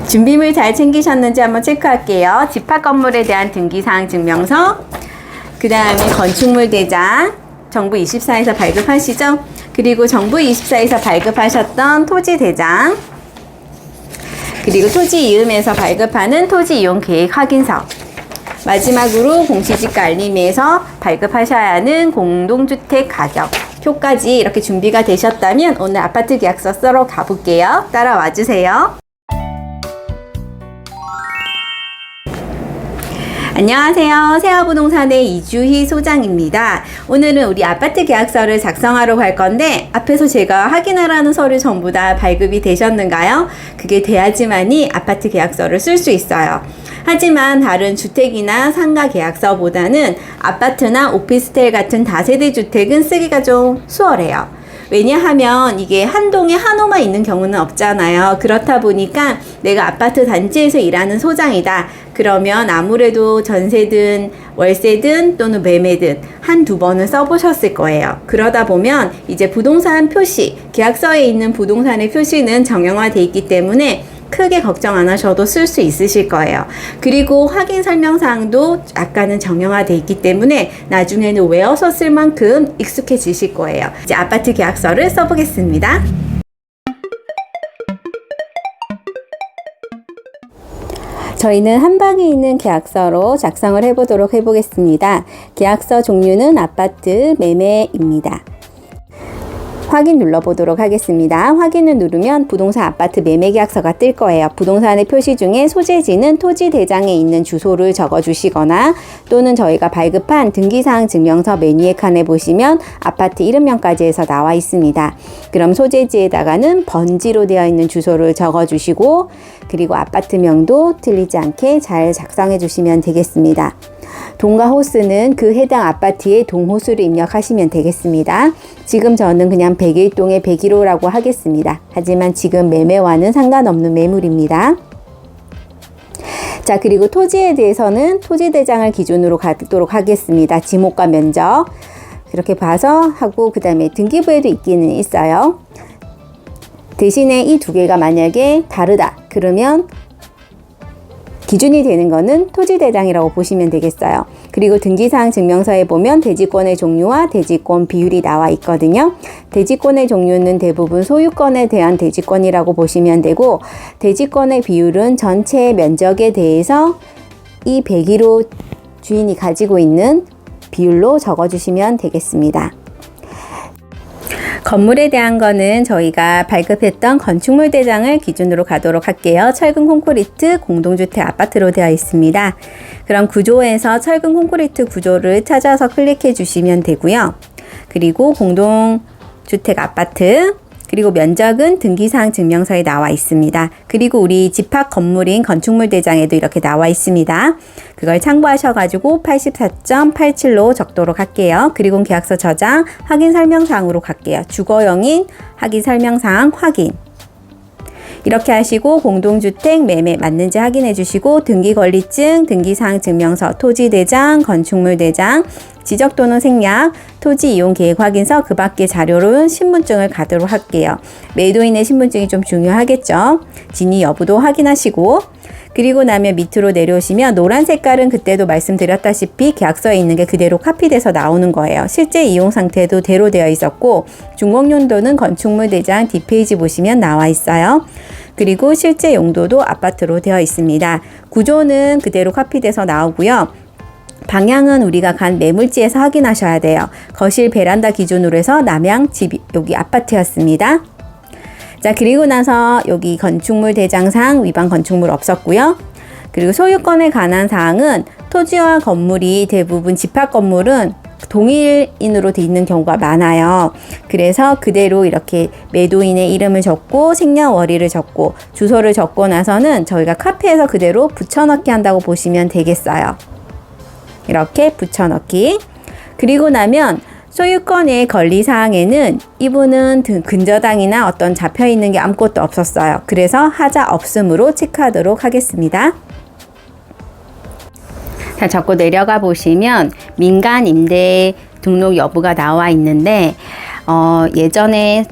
준비물 잘 챙기셨는지 한번 체크할게요. 집합 건물에 대한 등기사항 증명서, 그 다음에 건축물 대장, 정부 24에서 발급하시죠? 그리고 정부 24에서 발급하셨던 토지 대장, 그리고 토지 이음에서 발급하는 토지 이용 계획 확인서, 마지막으로 공시지가 알림에서 발급하셔야 하는 공동주택 가격 표까지 이렇게 준비가 되셨다면 오늘 아파트 계약서 쓰러 가볼게요. 따라와 주세요. 안녕하세요. 세아부동산의 이주희 소장입니다. 오늘은 우리 아파트 계약서를 작성하러 갈 건데 앞에서 제가 확인하라는 서류 전부 다 발급이 되셨는가요? 그게 돼야지만이 아파트 계약서를 쓸 수 있어요. 하지만 다른 주택이나 상가 계약서보다는 아파트나 오피스텔 같은 다세대 주택은 쓰기가 좀 수월해요. 왜냐하면 이게 한 동에 한 호만 있는 경우는 없잖아요. 그렇다 보니까 내가 아파트 단지에서 일하는 소장이다. 그러면 아무래도 전세든 월세든 또는 매매든 한두 번은 써보셨을 거예요. 그러다 보면 이제 부동산 표시, 계약서에 있는 부동산의 표시는 정형화돼 있기 때문에 크게 걱정 안 하셔도 쓸 수 있으실 거예요. 그리고 확인 설명사항도 약간은 정형화돼 있기 때문에 나중에는 외워서 쓸 만큼 익숙해지실 거예요. 이제 아파트 계약서를 써보겠습니다. 저희는 한 방에 있는 계약서로 작성을 해보겠습니다. 계약서 종류는 아파트 매매입니다. 확인 눌러보도록 하겠습니다. 확인을 누르면 부동산 아파트 매매 계약서가 뜰 거예요. 부동산의 표시 중에 소재지는 토지 대장에 있는 주소를 적어주시거나 또는 저희가 발급한 등기사항 증명서 메뉴의 칸에 보시면 아파트 이름명까지 해서 나와 있습니다. 그럼 소재지에다가는 번지로 되어 있는 주소를 적어주시고 그리고 아파트명도 틀리지 않게 잘 작성해 주시면 되겠습니다. 동가 호수는 그 해당 아파트의 동호수를 입력하시면 되겠습니다. 지금 저는 그냥 101동의 101호라고 하겠습니다. 하지만 지금 매매와는 상관없는 매물입니다. 자, 그리고 토지에 대해서는 토지 대장을 기준으로 가도록 하겠습니다. 지목과 면적 그렇게 봐서 하고 그 다음에 등기부에도 있기는 있어요. 대신에 이 두 개가 만약에 다르다 그러면 기준이 되는 거는 토지대장이라고 보시면 되겠어요. 그리고 등기사항 증명서에 보면 대지권의 종류와 대지권 비율이 나와 있거든요. 대지권의 종류는 대부분 소유권에 대한 대지권이라고 보시면 되고 대지권의 비율은 전체 면적에 대해서 이 101호 주인이 가지고 있는 비율로 적어주시면 되겠습니다. 건물에 대한 거는 저희가 발급했던 건축물 대장을 기준으로 가도록 할게요. 철근 콘크리트 공동주택 아파트로 되어 있습니다. 그럼 구조에서 철근 콘크리트 구조를 찾아서 클릭해 주시면 되고요. 그리고 공동주택 아파트 그리고 면적은 등기사항 증명서에 나와 있습니다. 그리고 우리 집합 건물인 건축물 대장에도 이렇게 나와 있습니다. 그걸 참고하셔가지고 84.87로 적도록 할게요. 그리고 계약서 저장, 확인 설명사항으로 갈게요. 주거용인 확인 설명사항 확인. 이렇게 하시고 공동주택 매매 맞는지 확인해 주시고 등기권리증, 등기사항 증명서, 토지대장, 건축물대장, 지적 또는 생략, 토지 이용 계획 확인서 그 밖의 자료로는 신분증을 가도록 할게요. 매도인의 신분증이 좀 중요하겠죠. 진위 여부도 확인하시고 그리고 나면 밑으로 내려오시면 노란 색깔은 그때도 말씀드렸다시피 계약서에 있는 게 그대로 카피돼서 나오는 거예요. 실제 이용 상태도 대로 되어 있었고 준공용도는 건축물 대장 뒷페이지 보시면 나와 있어요. 그리고 실제 용도도 아파트로 되어 있습니다. 구조는 그대로 카피돼서 나오고요. 방향은 우리가 간 매물지에서 확인하셔야 돼요. 거실 베란다 기준으로 해서 남양 집 여기 아파트였습니다. 자, 그리고 나서 여기 건축물 대장상 위반 건축물 없었고요. 그리고 소유권에 관한 사항은 토지와 건물이 대부분 집합 건물은 동일인으로 돼 있는 경우가 많아요. 그래서 그대로 이렇게 매도인의 이름을 적고 생년월일을 적고 주소를 적고 나서는 저희가 카페에서 그대로 붙여넣기 한다고 보시면 되겠어요. 이렇게 붙여넣기. 그리고 나면 소유권의 권리사항에는 이분은 근저당이나 어떤 잡혀있는 게 아무것도 없었어요. 그래서 하자 없음으로 체크하도록 하겠습니다. 자, 적고 내려가 보시면 민간 임대 등록 여부가 나와 있는데 예전에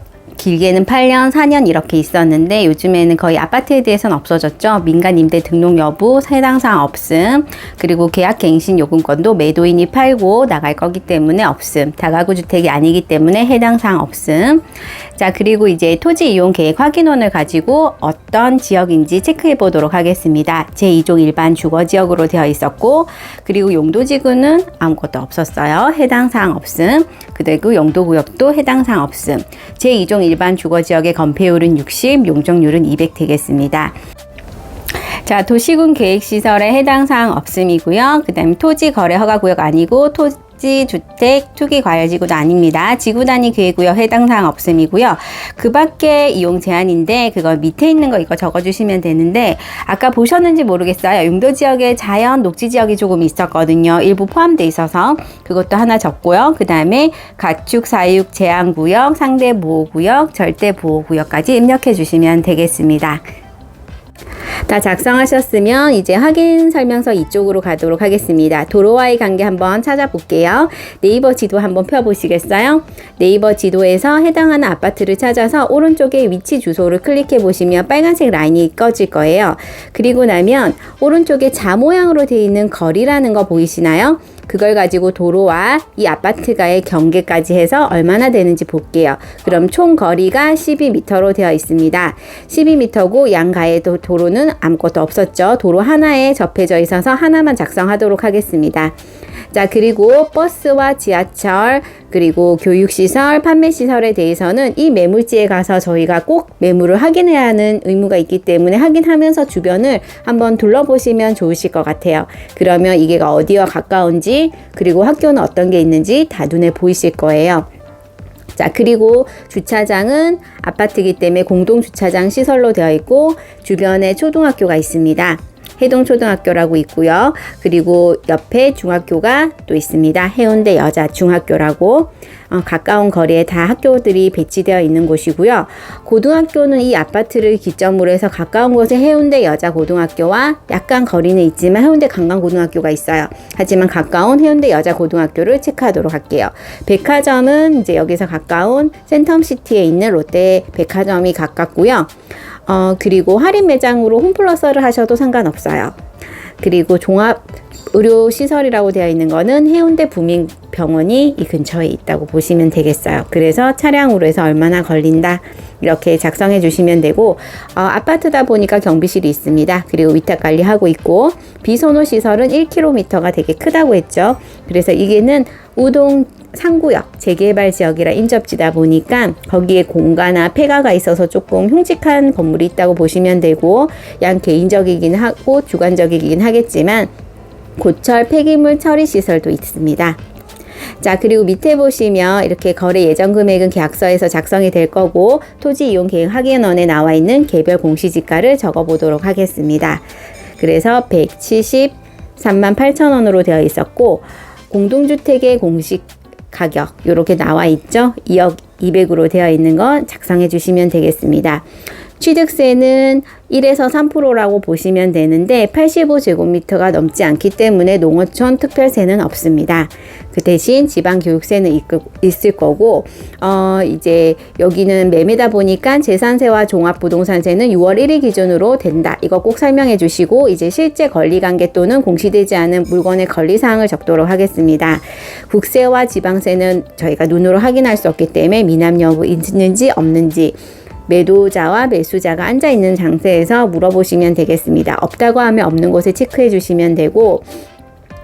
길게는 8년, 4년 이렇게 있었는데 요즘에는 거의 아파트에 대해서는 없어졌죠. 민간 임대 등록 여부, 해당 사항 없음, 그리고 계약 갱신 요금권도 매도인이 팔고 나갈 거기 때문에 없음, 다가구 주택이 아니기 때문에 해당 사항 없음. 자, 그리고 이제 토지 이용 계획 확인원을 가지고 어떤 지역인지 체크해 보도록 하겠습니다. 제2종 일반 주거 지역으로 되어 있었고, 그리고 용도지구는 아무것도 없었어요. 해당 사항 없음. 그리고 용도구역도 해당 사항 없음. 제2종 일반 주거 지역의 건폐율은 60, 용적률은 200 되겠습니다. 자, 도시군 계획시설에 해당 사항 없음이고요. 그 다음에 토지 거래 허가 구역 아니고 토지 주택 투기 과열지구도 아닙니다. 지구 단위 계획구역 해당 사항 없음이고요. 그 밖에 이용 제한인데 그거 밑에 있는 거 이거 적어주시면 되는데 아까 보셨는지 모르겠어요. 용도 지역에 자연 녹지 지역이 조금 있었거든요. 일부 포함되어 있어서 그것도 하나 적고요. 그 다음에 가축 사육 제한 구역, 상대 보호 구역, 절대 보호 구역까지 입력해 주시면 되겠습니다. 다 작성하셨으면 이제 확인 설명서 이쪽으로 가도록 하겠습니다. 도로와의 관계 한번 찾아볼게요. 네이버 지도 한번 펴보시겠어요? 네이버 지도에서 해당하는 아파트를 찾아서 오른쪽에 위치 주소를 클릭해 보시면 빨간색 라인이 꺼질 거예요. 그리고 나면 오른쪽에 자 모양으로 되어 있는 거리라는 거 보이시나요? 그걸 가지고 도로와 이 아파트가의 경계까지 해서 얼마나 되는지 볼게요. 그럼 총 거리가 12m로 되어 있습니다. 12m고 양가의 도로는 아무것도 없었죠. 도로 하나에 접해져 있어서 하나만 작성하도록 하겠습니다. 자, 그리고 버스와 지하철, 그리고 교육시설, 판매시설에 대해서는 이 매물지에 가서 저희가 꼭 매물을 확인해야 하는 의무가 있기 때문에 확인하면서 주변을 한번 둘러보시면 좋으실 것 같아요. 그러면 이게 어디와 가까운지, 그리고 학교는 어떤 게 있는지 다 눈에 보이실 거예요. 자, 그리고 주차장은 아파트이기 때문에 공동주차장 시설로 되어 있고 주변에 초등학교가 있습니다. 해동초등학교라고 있고요. 그리고 옆에 중학교가 또 있습니다. 해운대 여자중학교라고 가까운 거리에 다 학교들이 배치되어 있는 곳이고요. 고등학교는 이 아파트를 기점으로 해서 가까운 곳에 해운대 여자고등학교와 약간 거리는 있지만 해운대 관광고등학교가 있어요. 하지만 가까운 해운대 여자고등학교를 체크하도록 할게요. 백화점은 이제 여기서 가까운 센텀시티에 있는 롯데 백화점이 가깝고요. 그리고 할인 매장으로 홈플러스를 하셔도 상관없어요. 그리고 종합 의료시설이라고 되어 있는 거는 해운대 부민병원이 이 근처에 있다고 보시면 되겠어요. 그래서 차량으로 해서 얼마나 걸린다 이렇게 작성해 주시면 되고 아파트다 보니까 경비실이 있습니다. 그리고 위탁관리하고 있고 비선호 시설은 1km가 되게 크다고 했죠. 그래서 이게는 우동 상구역 재개발 지역이라 인접지다 보니까 거기에 공가나 폐가가 있어서 조금 흉측한 건물이 있다고 보시면 되고 양 개인적이긴 하고 주관적이긴 하겠지만 고철 폐기물 처리 시설도 있습니다. 자, 그리고 밑에 보시면 이렇게 거래 예정 금액은 계약서에서 작성이 될 거고 토지 이용 계획 확인원에 나와 있는 개별 공시지가를 적어 보도록 하겠습니다. 그래서 173만 8천 원으로 되어 있었고 공동주택의 공식 가격 이렇게 나와 있죠. 2억 200으로 되어 있는 거 작성해 주시면 되겠습니다. 취득세는 1에서 3%라고 보시면 되는데 85제곱미터가 넘지 않기 때문에 농어촌 특별세는 없습니다. 그 대신 지방교육세는 있을 거고 이제 여기는 매매다 보니까 재산세와 종합부동산세는 6월 1일 기준으로 된다. 이거 꼭 설명해 주시고 이제 실제 권리관계 또는 공시되지 않은 물건의 권리사항을 적도록 하겠습니다. 국세와 지방세는 저희가 눈으로 확인할 수 없기 때문에 미납 여부 있는지 없는지 매도자와 매수자가 앉아있는 장소에서 물어보시면 되겠습니다. 없다고 하면 없는 곳에 체크해 주시면 되고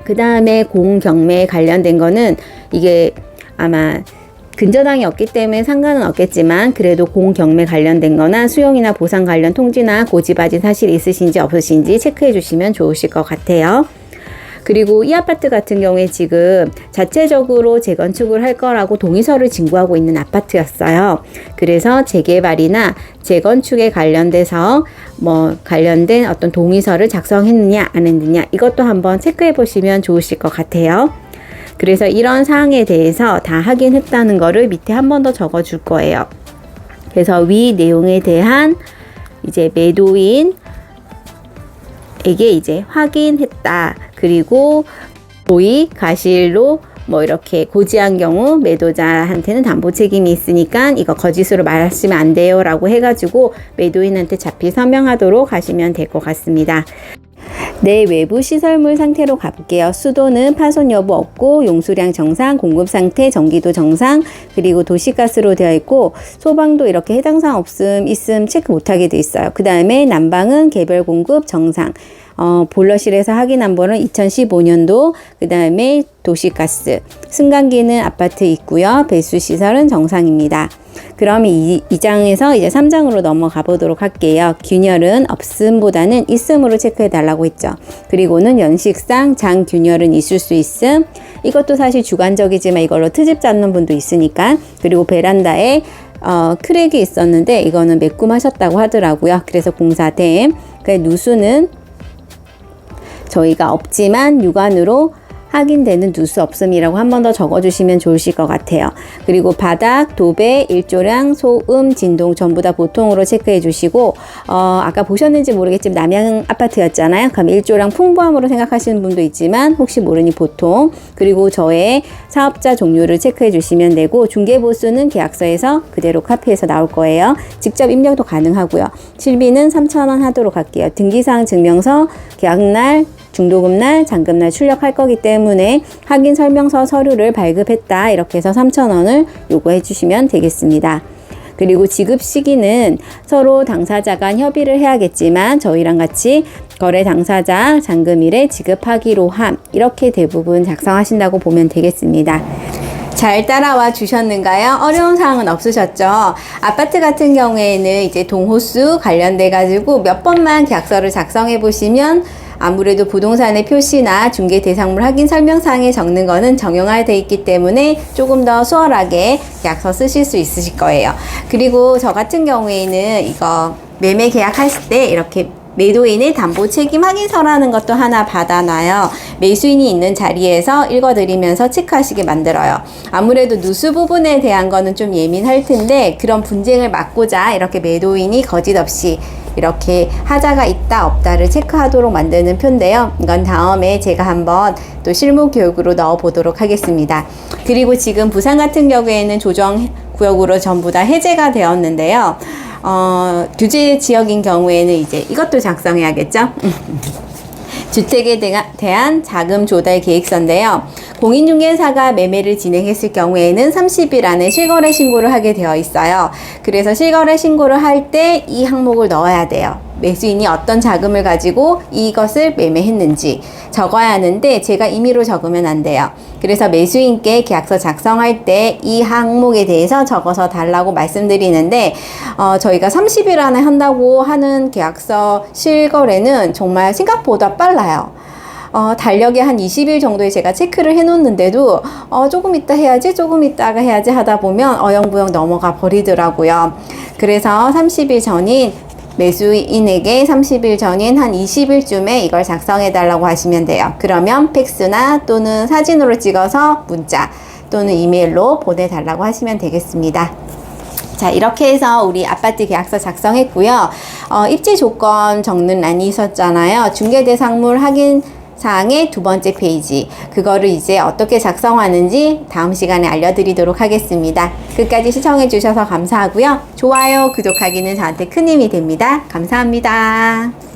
그 다음에 공경매에 관련된 거는 이게 아마 근저당이 없기 때문에 상관은 없겠지만 그래도 공경매 관련된 거나 수용이나 보상 관련 통지나 고지받은 사실이 있으신지 없으신지 체크해 주시면 좋으실 것 같아요. 그리고 이 아파트 같은 경우에 지금 자체적으로 재건축을 할 거라고 동의서를 진구하고 있는 아파트였어요. 그래서 재개발이나 재건축에 관련돼서 관련된 어떤 동의서를 작성했느냐 안 했느냐 이것도 한번 체크해 보시면 좋으실 것 같아요. 그래서 이런 사항에 대해서 다 확인했다는 거를 밑에 한 번 더 적어 줄 거예요. 그래서 위 내용에 대한 이제 매도인 에게 이제 확인했다. 그리고 고의 가실로 뭐 이렇게 고지한 경우 매도자한테는 담보 책임이 있으니까 이거 거짓으로 말하시면 안 돼요 라고 해가지고 매도인한테 자필 서명하도록 하시면 될 것 같습니다. 내 외부 시설물 상태로 가볼게요. 수도는 파손 여부 없고 용수량 정상, 공급 상태, 전기도 정상, 그리고 도시가스로 되어 있고 소방도 이렇게 해당 사항 없음 있음 체크 못하게 돼 있어요. 그 다음에 난방은 개별 공급 정상, 보일러실에서 확인한 번은 2015년도, 그 다음에 도시가스, 승강기는 아파트 있고요. 배수시설은 정상입니다. 그럼 이 장에서 이제 3장으로 넘어가 보도록 할게요. 균열은 없음보다는 있음으로 체크해 달라고 했죠. 그리고는 연식상 장균열은 있을 수 있음. 이것도 사실 주관적이지만 이걸로 트집 잡는 분도 있으니까. 그리고 베란다에 크랙이 있었는데 이거는 매꿈하셨다고 하더라고요. 그래서 공사됨. 누수는 저희가 없지만 육안으로 확인되는 누수 없음이라고 한 번 더 적어주시면 좋으실 것 같아요. 그리고 바닥, 도배, 일조량, 소음, 진동 전부 다 보통으로 체크해 주시고 아까 보셨는지 모르겠지만 남양 아파트였잖아요. 그럼 일조량 풍부함으로 생각하시는 분도 있지만 혹시 모르니 보통, 그리고 저의 사업자 종류를 체크해 주시면 되고 중개보수는 계약서에서 그대로 카피해서 나올 거예요. 직접 입력도 가능하고요. 실비는 3,000원 하도록 할게요. 등기사항 증명서, 계약날, 중도금날, 잔금날 출력할 거기 때문에 확인 설명서 서류를 발급했다 이렇게 해서 3,000원을 요구해 주시면 되겠습니다. 그리고 지급 시기는 서로 당사자 간 협의를 해야겠지만 저희랑 같이 거래 당사자 잔금일에 지급하기로 함, 이렇게 대부분 작성하신다고 보면 되겠습니다. 잘 따라와 주셨는가요? 어려운 사항은 없으셨죠? 아파트 같은 경우에는 이제 동호수 관련돼 가지고 몇 번만 계약서를 작성해 보시면 아무래도 부동산의 표시나 중개 대상물 확인 설명사항에 적는 거는 정형화되어 있기 때문에 조금 더 수월하게 계약서 쓰실 수 있으실 거예요. 그리고 저 같은 경우에는 이거 매매 계약하실 때 이렇게 매도인의 담보 책임 확인서라는 것도 하나 받아놔요. 매수인이 있는 자리에서 읽어드리면서 체크하시게 만들어요. 아무래도 누수 부분에 대한 거는 좀 예민할 텐데 그런 분쟁을 막고자 이렇게 매도인이 거짓 없이 이렇게 하자가 있다 없다를 체크하도록 만드는 표인데요. 이건 다음에 제가 한번 또 실무 교육으로 넣어 보도록 하겠습니다. 그리고 지금 부산 같은 경우에는 조정 구역으로 전부 다 해제가 되었는데요. 규제 지역인 경우에는 이제 이것도 작성해야겠죠? 주택에 대한 자금 조달 계획서인데요. 공인중개사가 매매를 진행했을 경우에는 30일 안에 실거래 신고를 하게 되어 있어요. 그래서 실거래 신고를 할 때 이 항목을 넣어야 돼요. 매수인이 어떤 자금을 가지고 이것을 매매했는지 적어야 하는데 제가 임의로 적으면 안 돼요. 그래서 매수인께 계약서 작성할 때 이 항목에 대해서 적어서 달라고 말씀드리는데 저희가 30일 안에 한다고 하는 계약서 실거래는 정말 생각보다 빨라요. 달력에 한 20일 정도에 제가 체크를 해 놓는데도 조금 이따 해야지 조금 이따가 해야지 하다 보면 어영부영 넘어가 버리더라고요. 그래서 30일 전인 매수인에게 30일 전인 한 20일쯤에 이걸 작성해 달라고 하시면 돼요. 그러면 팩스나 또는 사진으로 찍어서 문자 또는 이메일로 보내달라고 하시면 되겠습니다. 자, 이렇게 해서 우리 아파트 계약서 작성했고요. 입지 조건 적는 란이 있었잖아요. 중개대상물 확인 사항의 두 번째 페이지, 그거를 이제 어떻게 작성하는지 다음 시간에 알려드리도록 하겠습니다. 끝까지 시청해 주셔서 감사하고요. 좋아요, 구독하기는 저한테 큰 힘이 됩니다. 감사합니다.